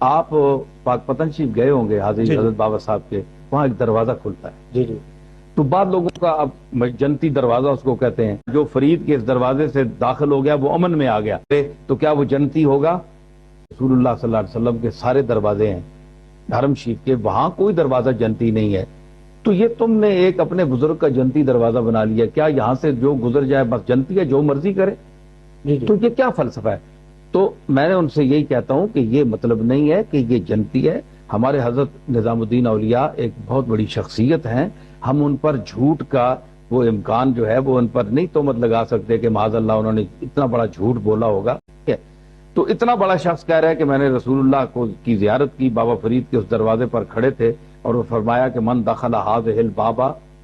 آپ پاک پتن شریف گئے ہوں گے حاضر حضرت بابا صاحب کے، وہاں ایک دروازہ کھلتا ہے جی جی تو بعض لوگوں کا اب جنتی دروازہ اس کو کہتے ہیں، جو فرید کے اس دروازے سے داخل ہو گیا وہ امن میں آ گیا، تو کیا وہ جنتی ہوگا؟ رسول اللہ صلی اللہ علیہ وسلم کے سارے دروازے ہیں حرم شریف کے، وہاں کوئی دروازہ جنتی نہیں ہے، تو یہ تم نے ایک اپنے بزرگ کا جنتی دروازہ بنا لیا، کیا یہاں سے جو گزر جائے بس جنتی ہے، جو مرضی کرے؟ تو یہ کیا فلسفہ ہے؟ تو میں نے ان سے یہی کہتا ہوں کہ یہ مطلب نہیں ہے کہ یہ جنتی ہے۔ ہمارے حضرت نظام الدین اولیاء ایک بہت بڑی شخصیت ہیں، ہم ان پر جھوٹ کا وہ امکان جو ہے وہ ان پر نہیں تہمت لگا سکتے کہ معاذ اللہ انہوں نے اتنا بڑا جھوٹ بولا ہوگا۔ تو اتنا بڑا شخص کہہ رہا ہے کہ میں نے رسول اللہ کو کی زیارت کی، بابا فرید کے اس دروازے پر کھڑے تھے اور وہ فرمایا کہ من دخل هذه الباب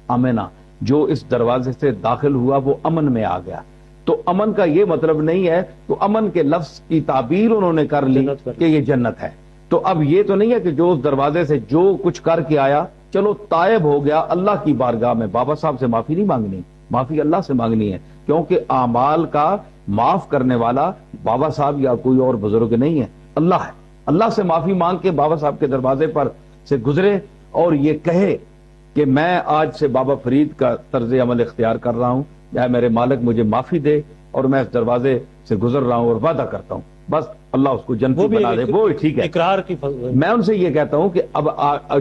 امنا، جو اس دروازے سے داخل ہوا وہ امن میں آ گیا۔ تو امن کا یہ مطلب نہیں ہے، تو امن کے لفظ کی تعبیر انہوں نے کر لی کہ یہ جنت ہے۔ تو اب یہ تو نہیں ہے کہ جو اس دروازے سے جو کچھ کر کے آیا چلو تائب ہو گیا، اللہ کی بارگاہ میں بابا صاحب سے معافی نہیں مانگنی، معافی اللہ سے مانگنی ہے، کیونکہ اعمال کا معاف کرنے والا بابا صاحب یا کوئی اور بزرگ نہیں ہے، اللہ ہے۔ اللہ سے معافی مانگ کے بابا صاحب کے دروازے پر سے گزرے اور یہ کہے کہ میں آج سے بابا فرید کا طرز عمل اختیار کر رہا ہوں، یا میرے مالک مجھے معافی دے اور میں اس دروازے سے گزر رہا ہوں اور وعدہ کرتا ہوں، بس اللہ اس کو جنتی بنا دے، وہ ٹھیک ہے۔ اقرار کی میں ان سے یہ کہتا ہوں کہ اب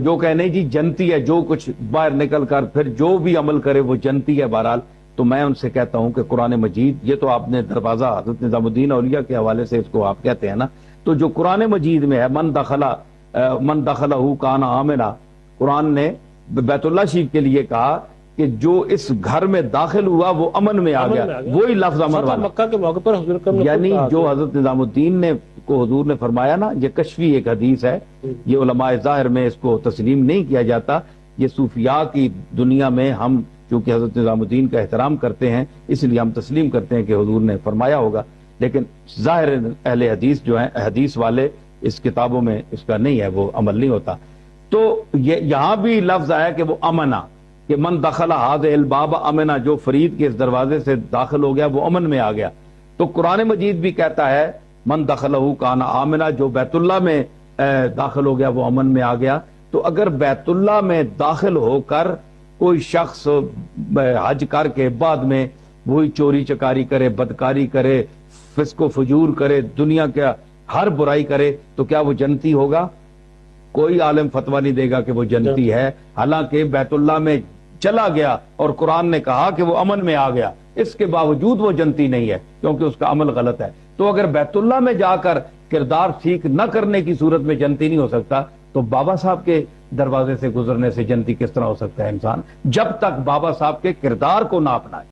جو کہنے جی جنتی ہے، جو کچھ باہر نکل کر پھر جو بھی عمل کرے وہ جنتی ہے بہرحال، تو میں ان سے کہتا ہوں کہ قرآن مجید، یہ تو آپ نے دروازہ حضرت نظام الدین اولیاء کے حوالے سے اس کو آپ کہتے ہیں نا، تو جو قرآن مجید میں ہے من دخلہ کان آمنا، قرآن نے بیت اللہ شریف کے لیے کہا کہ جو اس گھر میں داخل ہوا وہ امن میں آ گیا، وہی لفظ امن والا مکہ کے موقع پر حضور کرم یعنی جو حضرت نظام الدین نے کو حضور نے فرمایا نا، یہ کشفی ایک حدیث ہے، یہ علماء ظاہر میں اس کو تسلیم نہیں کیا جاتا، یہ صوفیاء کی دنیا میں ہم چونکہ حضرت نظام الدین کا احترام کرتے ہیں اس لیے ہم تسلیم کرتے ہیں کہ حضور نے فرمایا ہوگا، لیکن ظاہر اہل حدیث جو ہیں، حدیث والے اس کتابوں میں اس کا نہیں ہے، وہ عمل نہیں ہوتا۔ تو یہاں بھی لفظ آیا کہ وہ امنا، کہ من دخل هذه الباب امنا، جو فرید کے اس دروازے سے داخل ہو گیا وہ امن میں آ گیا۔ تو قرآن مجید بھی کہتا ہے من دخلہ کان آمنا، جو بیت اللہ میں داخل ہو گیا وہ امن میں آ گیا۔ تو اگر بیت اللہ میں داخل ہو کر کوئی شخص حج کر کے بعد میں وہی چوری چکاری کرے، بدکاری کرے، فسق و فجور کرے، دنیا کا ہر برائی کرے، تو کیا وہ جنتی ہوگا؟ کوئی عالم فتویٰ نہیں دے گا کہ وہ جنتی ہے، حالانکہ بیت اللہ میں چلا گیا اور قرآن نے کہا کہ وہ امن میں آ گیا، اس کے باوجود وہ جنتی نہیں ہے کیونکہ اس کا عمل غلط ہے۔ تو اگر بیت اللہ میں جا کر کردار ٹھیک نہ کرنے کی صورت میں جنتی نہیں ہو سکتا، تو بابا صاحب کے دروازے سے گزرنے سے جنتی کس طرح ہو سکتا ہے انسان، جب تک بابا صاحب کے کردار کو نہ اپنائے۔